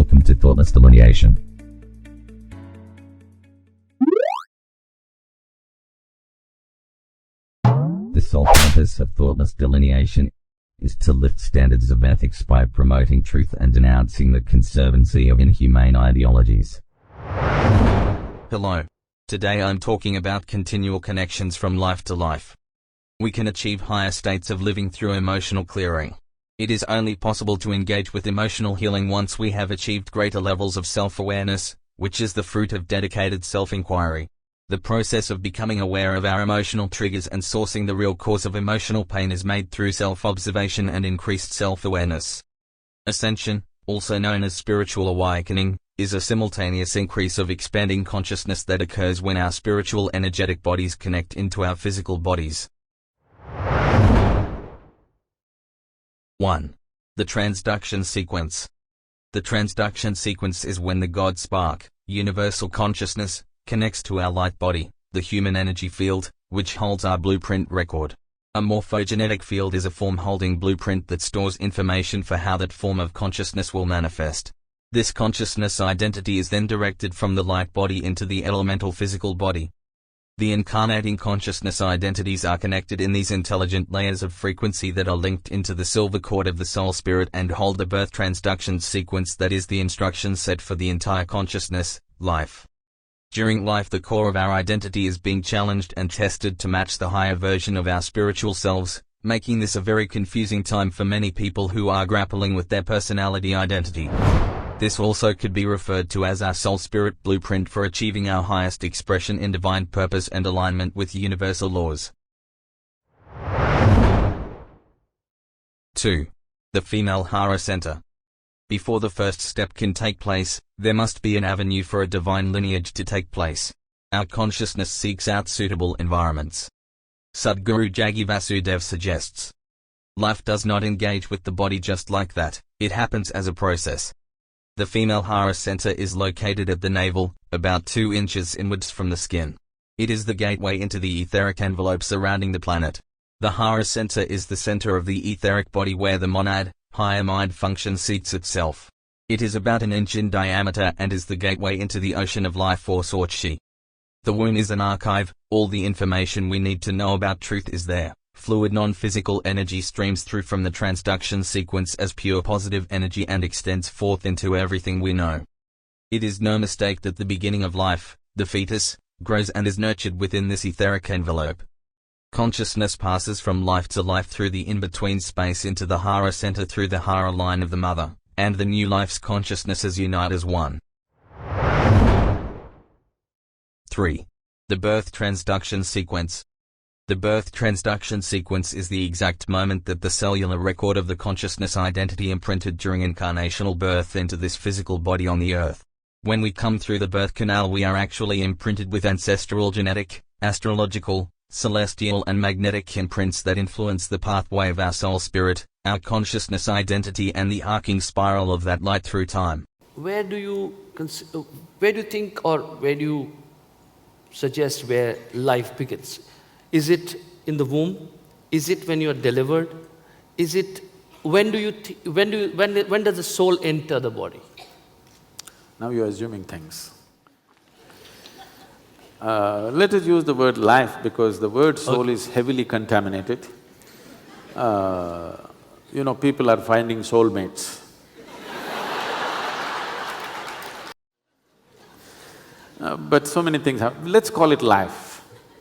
Welcome to Thoughtless Delineation. The sole purpose of thoughtless delineation is to lift standards of ethics by promoting truth and denouncing the conservancy of inhumane ideologies. Hello. Today I'm talking about continual connections from life to life. We can achieve higher states of living through emotional clearing. It is only possible to engage with emotional healing once we have achieved greater levels of self-awareness, which is the fruit of dedicated self-inquiry. The process of becoming aware of our emotional triggers and sourcing the real cause of emotional pain is made through self-observation and increased self-awareness. Ascension, also known as spiritual awakening, is a simultaneous increase of expanding consciousness that occurs when our spiritual energetic bodies connect into our physical bodies. 1. The transduction sequence. The transduction sequence is when the God spark, universal consciousness, connects to our light body, the human energy field, which holds our blueprint record. A morphogenetic field is a form-holding blueprint that stores information for how that form of consciousness will manifest. This consciousness identity is then directed from the light body into the elemental physical body. The incarnating consciousness identities are connected in these intelligent layers of frequency that are linked into the silver cord of the soul spirit and hold the birth transduction sequence that is the instruction set for the entire consciousness, life. During life, the core of our identity is being challenged and tested to match the higher version of our spiritual selves, making this a very confusing time for many people who are grappling with their personality identity. This also could be referred to as our soul spirit blueprint for achieving our highest expression in divine purpose and alignment with universal laws. 2. The female Hara center. Before the first step can take place, there must be an avenue for a divine lineage to take place. Our consciousness seeks out suitable environments. Sadhguru Jaggi Vasudev suggests, life does not engage with the body just like that, it happens as a process. The female Hara center is located at the navel, about 2 inches inwards from the skin. It is the gateway into the etheric envelope surrounding the planet. The Hara center is the center of the etheric body where the monad, higher mind function seats itself. It is about 1 inch in diameter and is the gateway into the ocean of life force or chi. The womb is an archive, all the information we need to know about truth is there. Fluid non-physical energy streams through from the transduction sequence as pure positive energy and extends forth into everything we know. It is no mistake that the beginning of life, the fetus, grows and is nurtured within this etheric envelope. Consciousness passes from life to life through the in-between space into the Hara center through the Hara line of the mother, and the new life's consciousnesses unite as one. 3. The birth transduction sequence. The birth transduction sequence is the exact moment that the cellular record of the consciousness identity imprinted during incarnational birth into this physical body on the earth. When we come through the birth canal, we are actually imprinted with ancestral genetic, astrological, celestial and magnetic imprints that influence the pathway of our soul spirit, our consciousness identity and the arcing spiral of that light through time. Where do you think, or where do you suggest where life begins? Is it in the womb? Is it when you are delivered? Is it when does the soul enter the body? Now you're assuming things. Let us use the word life because the word soul is heavily contaminated. People are finding soulmates. But so many things happen. Let's call it life.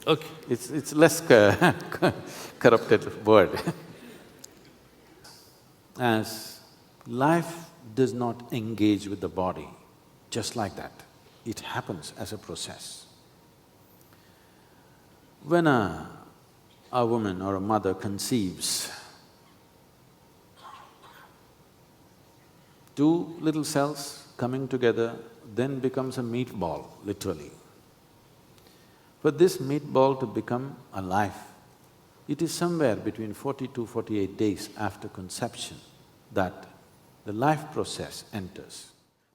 Okay. It's less corrupted word. As life does not engage with the body just like that, it happens as a process. When a woman or a mother conceives, 2 little cells coming together then becomes a meatball, literally. For this meatball to become a life, it is somewhere between 40 to 48 days after conception that the life process enters.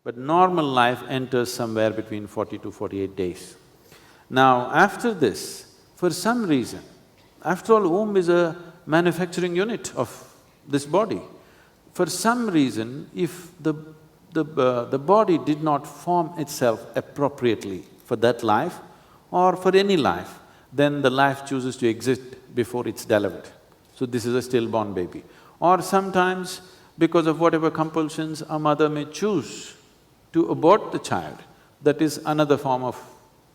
But normal life enters somewhere between 40 to 48 days. Now, after this, for some reason, after all, womb is a manufacturing unit of this body. For some reason, if the body did not form itself appropriately for that life or for any life, then the life chooses to exist before it's delivered. So this is a stillborn baby. Or sometimes, because of whatever compulsions, a mother may choose to abort the child. That is another form of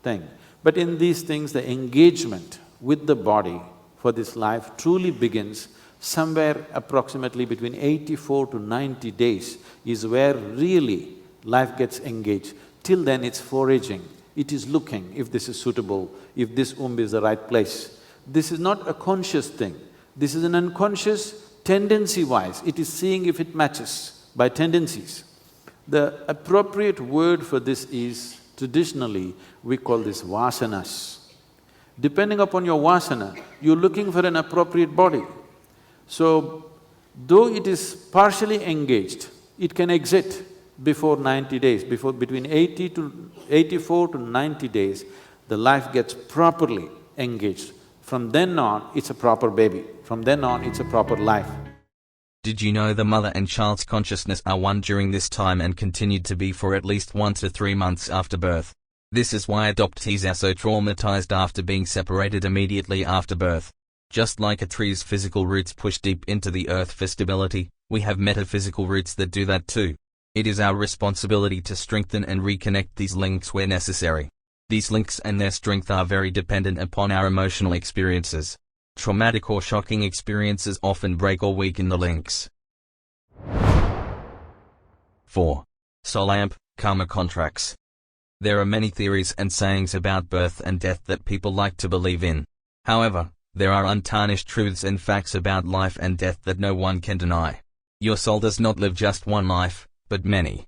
thing. But in these things, the engagement with the body for this life truly begins somewhere approximately between 84 to 90 days is where really life gets engaged. Till then it's foraging, it is looking if this is suitable, if this womb is the right place. This is not a conscious thing, this is an unconscious tendency-wise, it is seeing if it matches by tendencies. The appropriate word for this is, traditionally, we call this vasanas. Depending upon your vasana, you're looking for an appropriate body. So, though it is partially engaged, it can exit before 90 days, between 84 to 90 days, the life gets properly engaged. From then on, it's a proper baby. From then on, it's a proper life. Did you know the mother and child's consciousness are one during this time and continued to be for at least 1 to 3 months after birth? This is why adoptees are so traumatized after being separated immediately after birth. Just like a tree's physical roots push deep into the earth for stability, we have metaphysical roots that do that too. It is our responsibility to strengthen and reconnect these links where necessary. These links and their strength are very dependent upon our emotional experiences. Traumatic or shocking experiences often break or weaken the links. 4. Soul amp, karma contracts. There are many theories and sayings about birth and death that people like to believe in. However, there are untarnished truths and facts about life and death that no one can deny. Your soul does not live just one life, but many.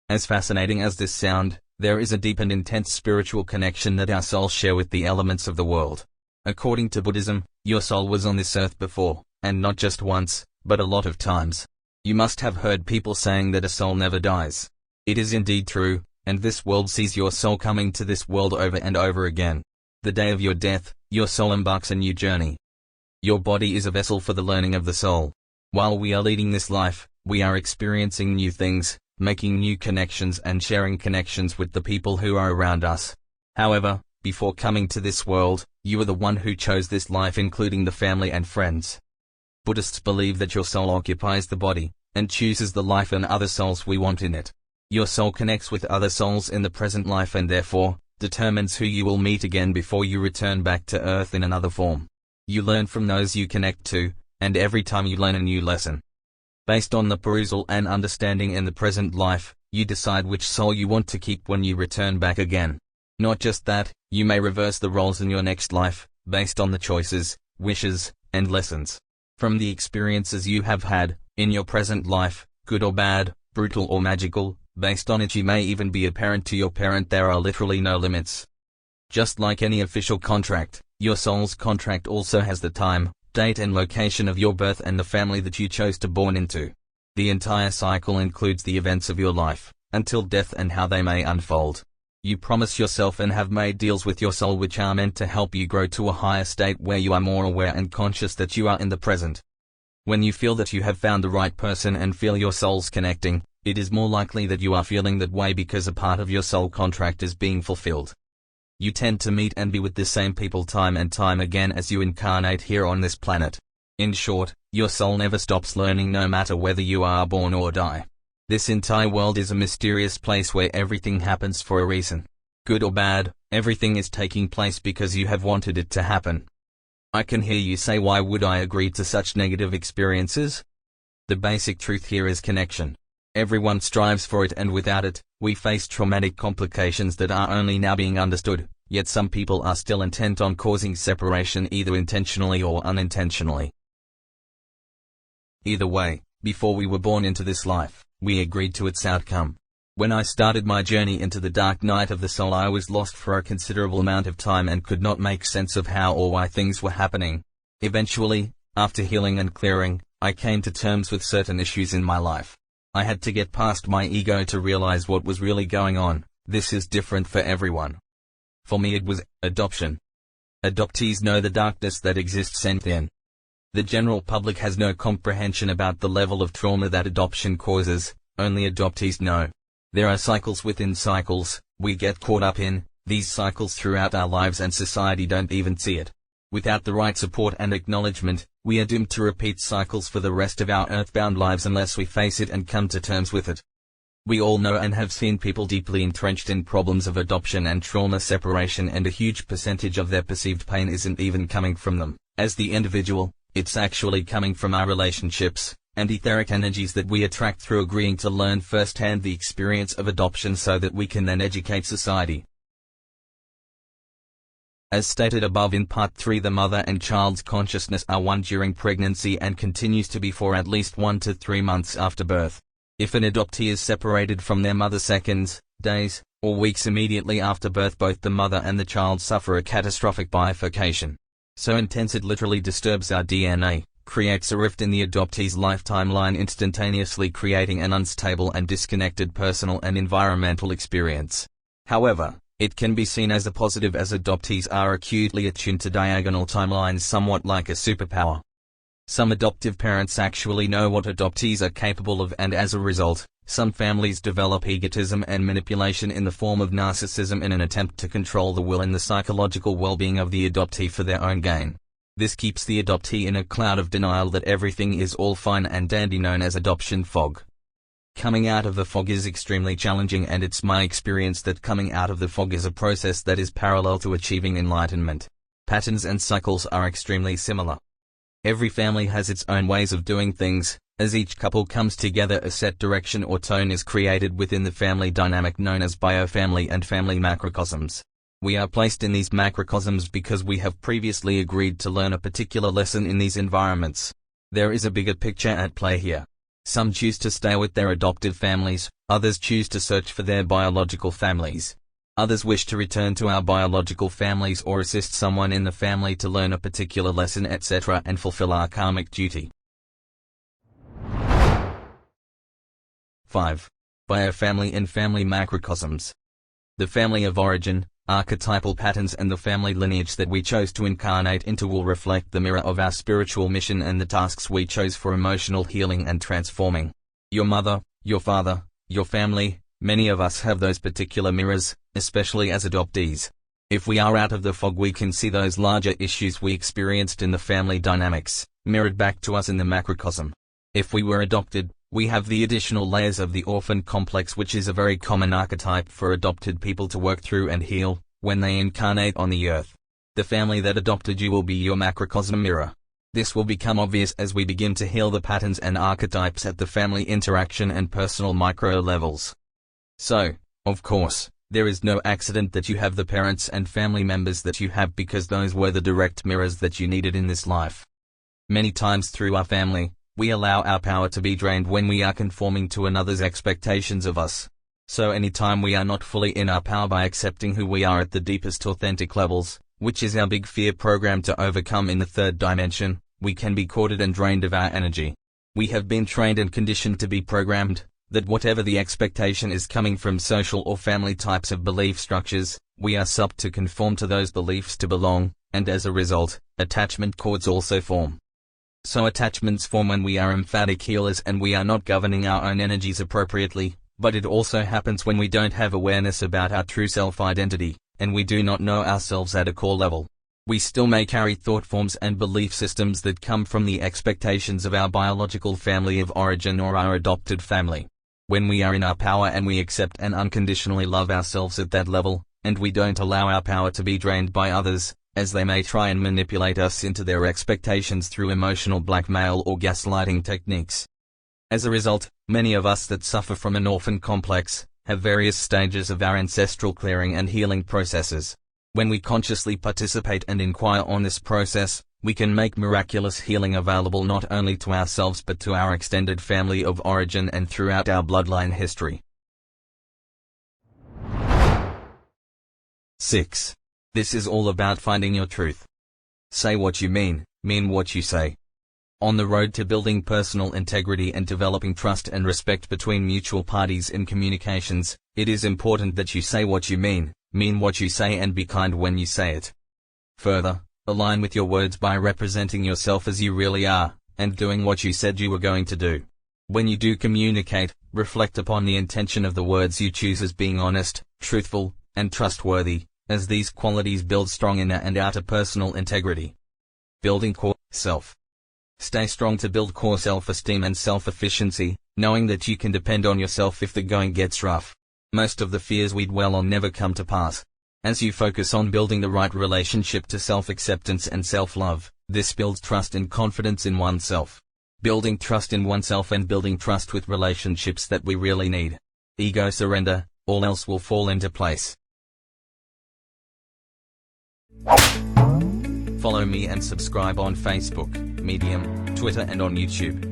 As fascinating as this sounds, there is a deep and intense spiritual connection that our souls share with the elements of the world. According to Buddhism, your soul was on this earth before, and not just once, but a lot of times. You must have heard people saying that a soul never dies. It is indeed true, and this world sees your soul coming to this world over and over again. The day of your death, your soul embarks a new journey. Your body is a vessel for the learning of the soul. While we are leading this life, we are experiencing new things, making new connections and sharing connections with the people who are around us. However, before coming to this world, you are the one who chose this life, including the family and friends. Buddhists believe that your soul occupies the body, and chooses the life and other souls we want in it. Your soul connects with other souls in the present life and therefore, determines who you will meet again before you return back to earth in another form. You learn from those you connect to, and every time you learn a new lesson. Based on the perusal and understanding in the present life, you decide which soul you want to keep when you return back again. Not just that, you may reverse the roles in your next life, based on the choices, wishes, and lessons from the experiences you have had, in your present life, good or bad, brutal or magical. Based on it you may even be a parent to your parent. There are literally no limits. Just like any official contract, your soul's contract also has the time, date and location of your birth and the family that you chose to born into. The entire cycle includes the events of your life, until death and how they may unfold. You promise yourself and have made deals with your soul which are meant to help you grow to a higher state where you are more aware and conscious that you are in the present. When you feel that you have found the right person and feel your souls connecting, it is more likely that you are feeling that way because a part of your soul contract is being fulfilled. You tend to meet and be with the same people time and time again as you incarnate here on this planet. In short, your soul never stops learning no matter whether you are born or die. This entire world is a mysterious place where everything happens for a reason. Good or bad, everything is taking place because you have wanted it to happen. I can hear you say, why would I agree to such negative experiences? The basic truth here is connection. Everyone strives for it, and without it, we face traumatic complications that are only now being understood, yet some people are still intent on causing separation either intentionally or unintentionally. Either way, before we were born into this life, we agreed to its outcome. When I started my journey into the dark night of the soul, I was lost for a considerable amount of time and could not make sense of how or why things were happening. Eventually, after healing and clearing, I came to terms with certain issues in my life. I had to get past my ego to realize what was really going on. This is different for everyone. For me it was adoption. Adoptees know the darkness that exists within. The general public has no comprehension about the level of trauma that adoption causes, only adoptees know. There are cycles within cycles, we get caught up in these cycles throughout our lives and society don't even see it. Without the right support and acknowledgement, we are doomed to repeat cycles for the rest of our earthbound lives unless we face it and come to terms with it. We all know and have seen people deeply entrenched in problems of adoption and trauma separation, and a huge percentage of their perceived pain isn't even coming from them, as the individual, it's actually coming from our relationships, and etheric energies that we attract through agreeing to learn firsthand the experience of adoption so that we can then educate society. As stated above in Part 3, the mother and child's consciousness are one during pregnancy and continues to be for at least 1 to 3 months after birth. If an adoptee is separated from their mother seconds, days, or weeks immediately after birth, both the mother and the child suffer a catastrophic bifurcation. So intense it literally disturbs our DNA, creates a rift in the adoptee's life timeline, instantaneously creating an unstable and disconnected personal and environmental experience. However, it can be seen as a positive, as adoptees are acutely attuned to diagonal timelines, somewhat like a superpower. Some adoptive parents actually know what adoptees are capable of, and as a result, some families develop egotism and manipulation in the form of narcissism in an attempt to control the will and the psychological well-being of the adoptee for their own gain. This keeps the adoptee in a cloud of denial that everything is all fine and dandy, known as adoption fog. Coming out of the fog is extremely challenging, and it's my experience that coming out of the fog is a process that is parallel to achieving enlightenment. Patterns and cycles are extremely similar. Every family has its own ways of doing things. As each couple comes together, a set direction or tone is created within the family dynamic known as biofamily and family macrocosms. We are placed in these macrocosms because we have previously agreed to learn a particular lesson in these environments. There is a bigger picture at play here. Some choose to stay with their adoptive families, others choose to search for their biological families. Others wish to return to our biological families or assist someone in the family to learn a particular lesson, etc., and fulfill our karmic duty. 5. Biofamily and family macrocosms. The family of origin, archetypal patterns, and the family lineage that we chose to incarnate into will reflect the mirror of our spiritual mission and the tasks we chose for emotional healing and transforming. Your mother, your father, your family, many of us have those particular mirrors, especially as adoptees. If we are out of the fog, we can see those larger issues we experienced in the family dynamics, mirrored back to us in the macrocosm. If we were adopted, we have the additional layers of the orphan complex, which is a very common archetype for adopted people to work through and heal when they incarnate on the earth. The family that adopted you will be your macrocosm mirror. This will become obvious as we begin to heal the patterns and archetypes at the family interaction and personal micro levels. So, of course, there is no accident that you have the parents and family members that you have, because those were the direct mirrors that you needed in this life. Many times through our family, we allow our power to be drained when we are conforming to another's expectations of us. So anytime we are not fully in our power by accepting who we are at the deepest authentic levels, which is our big fear program to overcome in the third dimension, we can be corded and drained of our energy. We have been trained and conditioned to be programmed that whatever the expectation is coming from social or family types of belief structures, we are subbed to conform to those beliefs to belong, and as a result, attachment cords also form. So attachments form when we are emphatic healers and we are not governing our own energies appropriately, but it also happens when we don't have awareness about our true self-identity, and we do not know ourselves at a core level. We still may carry thought forms and belief systems that come from the expectations of our biological family of origin or our adopted family. When we are in our power and we accept and unconditionally love ourselves at that level, and we don't allow our power to be drained by others, as they may try and manipulate us into their expectations through emotional blackmail or gaslighting techniques. As a result, many of us that suffer from an orphan complex have various stages of our ancestral clearing and healing processes. When we consciously participate and inquire on this process, we can make miraculous healing available not only to ourselves but to our extended family of origin and throughout our bloodline history. 6. This is all about finding your truth. Say what you mean what you say. On the road to building personal integrity and developing trust and respect between mutual parties in communications, it is important that you say what you mean what you say, and be kind when you say it. Further, align with your words by representing yourself as you really are, and doing what you said you were going to do. When you do communicate, Reflect upon the intention of the words you choose as being honest, truthful, and trustworthy, as these qualities build strong inner and outer personal integrity. Building core self. Stay strong to build core self-esteem and self-efficiency, knowing that you can depend on yourself if the going gets rough. Most of the fears we dwell on never come to pass. As you focus on building the right relationship to self-acceptance and self-love, this builds trust and confidence in oneself. Building trust in oneself and building trust with relationships that we really need. Ego surrender, all else will fall into place. Follow me and subscribe on Facebook, Medium, Twitter and on YouTube.